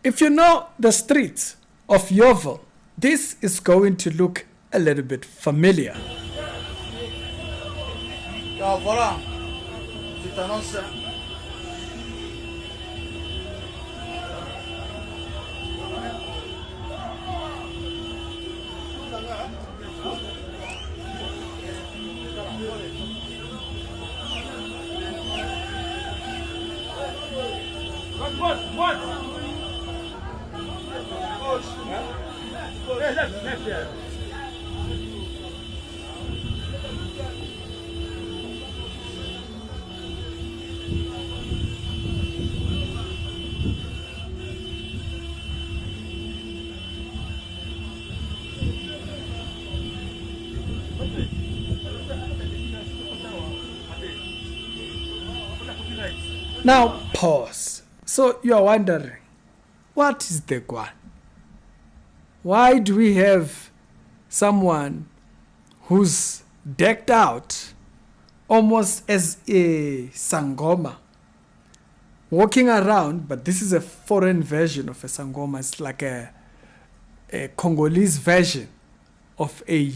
if you know the streets of Yeoville, this is going to look a little bit familiar. Voilà. Tu t'annonces. What? Left there. Now pause. So you are wondering, what is the Gwan? Why do we have someone who's decked out almost as a sangoma walking around? But this is a foreign version of a sangoma. It's like a Congolese version of a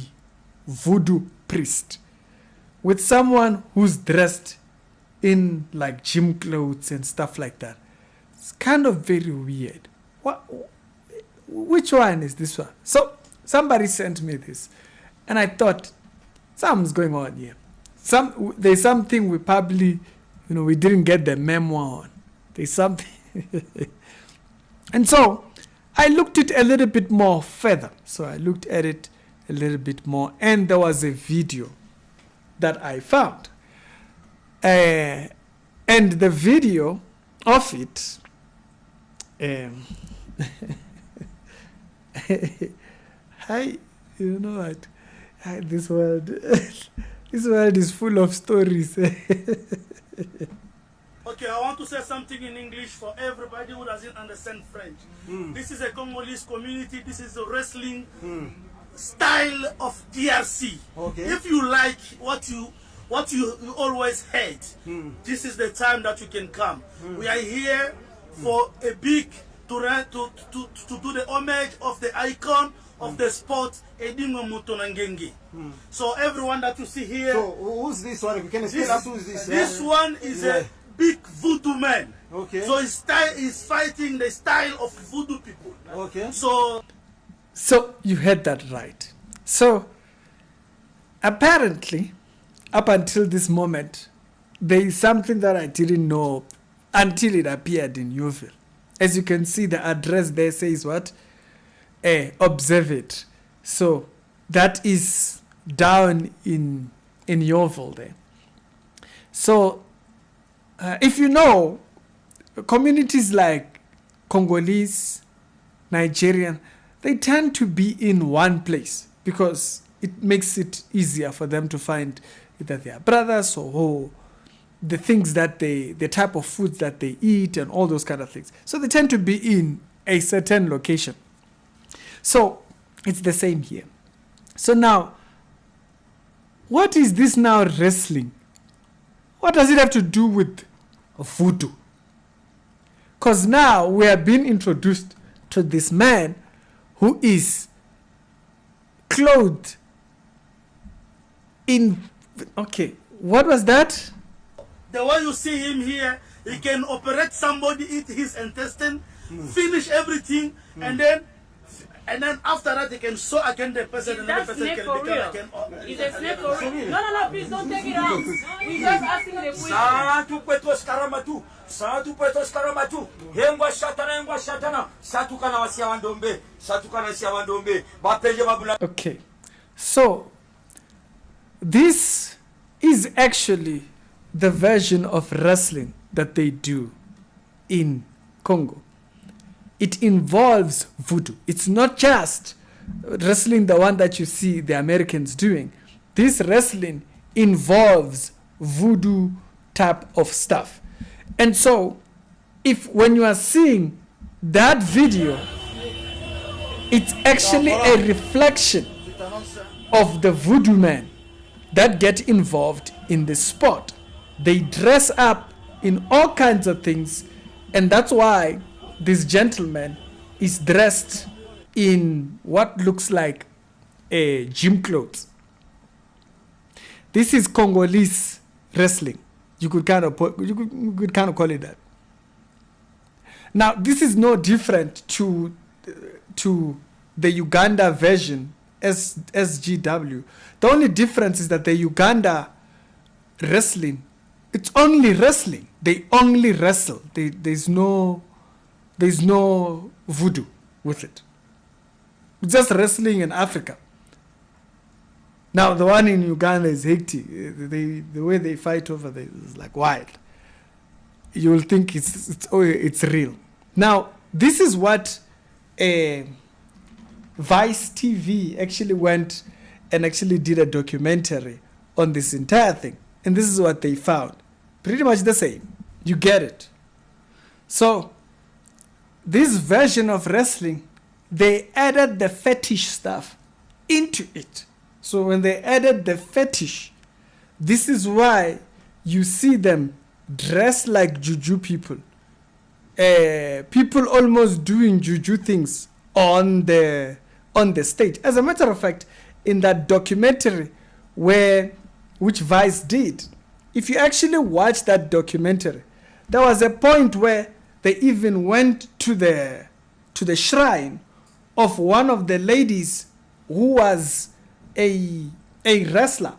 voodoo priest, with someone who's dressed in like gym clothes and stuff like that. It's kind of very weird. Which one is this one? So somebody sent me this, and I thought something's going on here. There's something we probably, we didn't get the memo on. There's something. And so I looked at it a little bit more further. So I looked at it a little bit more, and there was a video that I found. And the video of it, hi, you know what? This world, this world is full of stories. Okay, I want to say something in English for everybody who doesn't understand French. This is a Congolese community. This is a wrestling style of DRC. Okay. If you like what you always hate, this is the time that you can come. We are here for a big to do the homage of the icon of the sport, Edingo Mutonangenge. So everyone that you see here. So who's this one? You can explain us who is this? This one is a big voodoo man. Okay. So his style is fighting the style of voodoo people. Okay. So you heard that right. So apparently, up until this moment, there is something that I didn't know until it appeared in Yeoville. As you can see, the address there says what? Observe it. So that is down in Yeoville there. So if you know, communities like Congolese, Nigerian, they tend to be in one place because it makes it easier for them to find either their brothers or the things that the type of foods that they eat and all those kind of things. So they tend to be in a certain location. So it's the same here. So now, what is this now wrestling? What does it have to do with voodoo? Because now we have been introduced to this man who is clothed in, okay, what was that? The way you see him here, he can operate somebody, eat his intestine, finish everything, and then after that he can sew again the person, and the person can become again. Is a snake for real? No, please don't take it out. We're just asking the question. Satu petos karamatu. Hengwa shatana. Satu kana wasia wandombe. Bapeje babula. Okay, so this is actually the version of wrestling that they do in Congo. It involves voodoo. It's not just wrestling, the one that you see the Americans doing. This wrestling involves voodoo type of stuff. And so, when you are seeing that video, it's actually a reflection of the voodoo men that get involved in the sport. They dress up in all kinds of things, and that's why this gentleman is dressed in what looks like a gym clothes. This is Congolese wrestling. You could kind of call it that. Now, this is no different to the Uganda version, SGW. The only difference is that the Uganda wrestling, it's only wrestling. They only wrestle. There's no voodoo with it. It's just wrestling in Africa. Now, the one in Uganda is hectic. The way they fight over there is like wild. You will think it's real. Now, this is what Vice TV actually went and actually did a documentary on this entire thing. And this is what they found. Pretty much the same. You get it. So, this version of wrestling, they added the fetish stuff into it. So when they added the fetish, this is why you see them dressed like juju people. People almost doing juju things on the stage. As a matter of fact, in that documentary which Vice did, if you actually watch that documentary, there was a point where they even went to the shrine of one of the ladies who was a wrestler,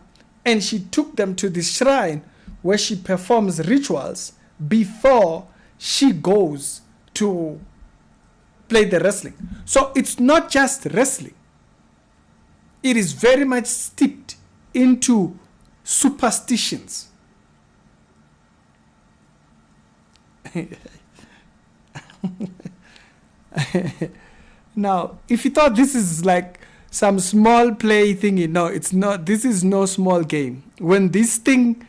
and she took them to the shrine where she performs rituals before she goes to play the wrestling. So it's not just wrestling. It is very much steeped into superstitions. Now, if you thought this is like some small play thingy, no, it's not. This is no small game. When this thing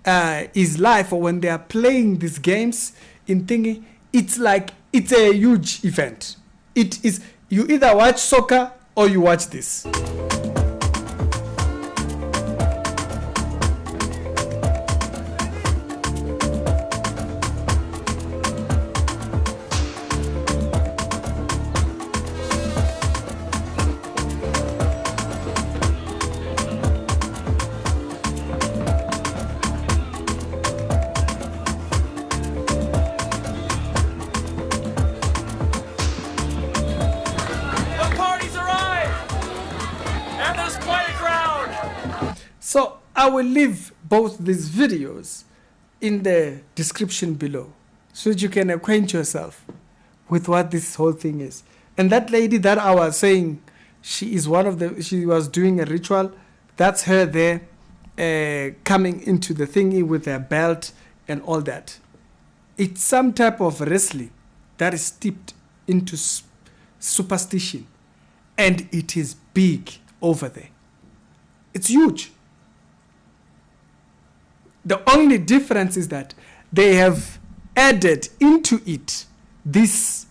is live, or when they are playing these games in thingy, it's like it's a huge event. It is. You either watch soccer or you watch this. So I will leave both these videos in the description below so that you can acquaint yourself with what this whole thing is. And that lady that I was saying, she was doing a ritual. That's her there coming into the thingy with her belt and all that. It's some type of wrestling that is steeped into superstition. And it is big over there. It's huge. The only difference is that they have added into it this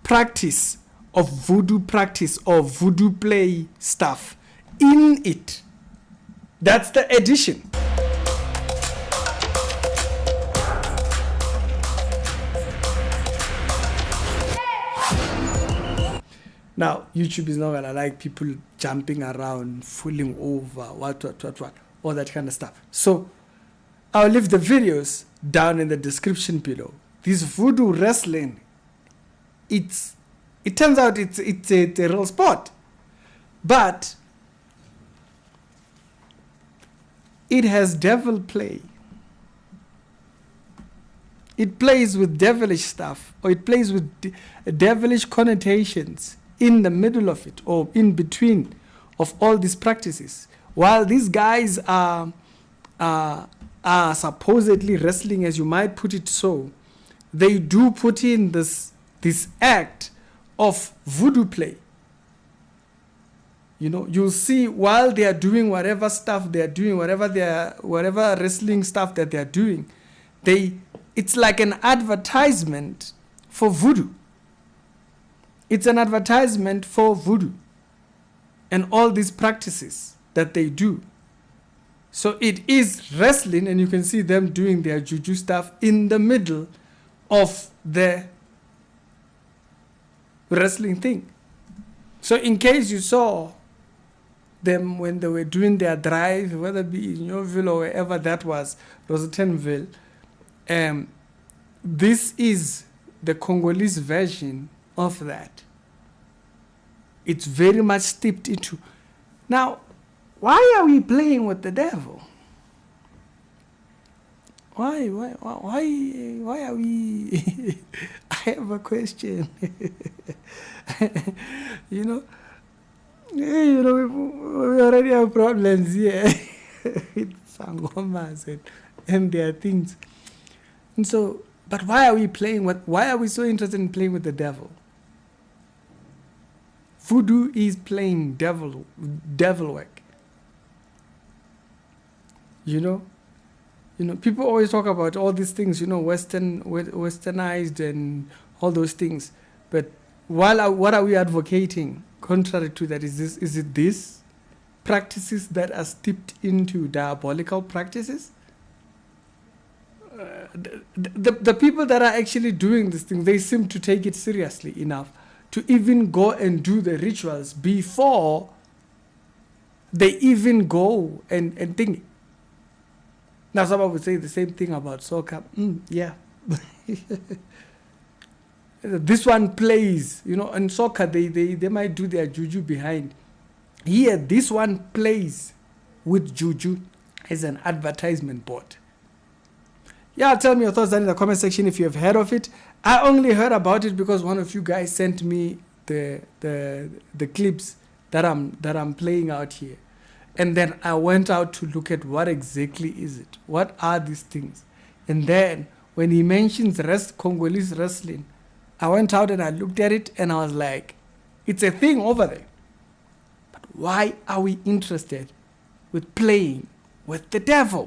practice of voodoo practice or voodoo play stuff in it. That's the addition. Now, YouTube is not gonna like people jumping around, falling over, what, all that kind of stuff. So, I'll leave the videos down in the description below. This voodoo wrestling, it turns out it's a real sport. But it has devil play. It plays with devilish stuff, or it plays with devilish connotations in the middle of it, or in between of all these practices. While these guys are supposedly wrestling, as you might put it so, they do put in this act of voodoo play. You know, you'll see while they are doing whatever stuff they are doing, whatever wrestling stuff that they are doing, it's like an advertisement for voodoo. It's an advertisement for voodoo and all these practices that they do. So it is wrestling, and you can see them doing their juju stuff in the middle of the wrestling thing. So in case you saw them when they were doing their drive, whether it be in Yeoville or wherever that was, Rosettenville, this is the Congolese version of that. It's very much steeped into. Now, why are we playing with the devil? Why are we? I have a question. You know, we already have problems here with sangomas and their things. And so, but why are we playing with? Why are we so interested in playing with the devil? Voodoo is playing devil work. You know, people always talk about all these things, westernized and all those things. But what are we advocating? Contrary to that, is it these practices that are steeped into diabolical practices? The people that are actually doing this thing, they seem to take it seriously enough to even go and do the rituals before they even go and think. Now someone would say the same thing about soccer. Yeah. This one plays, in soccer they might do their juju behind. Here, this one plays with juju as an advertisement board. Yeah, tell me your thoughts down in the comment section if you have heard of it. I only heard about it because one of you guys sent me the clips that I'm playing out here. And then I went out to look at what exactly is it. What are these things? And then when he mentions Congolese wrestling, I went out and I looked at it and I was like, it's a thing over there. But why are we interested with playing with the devil?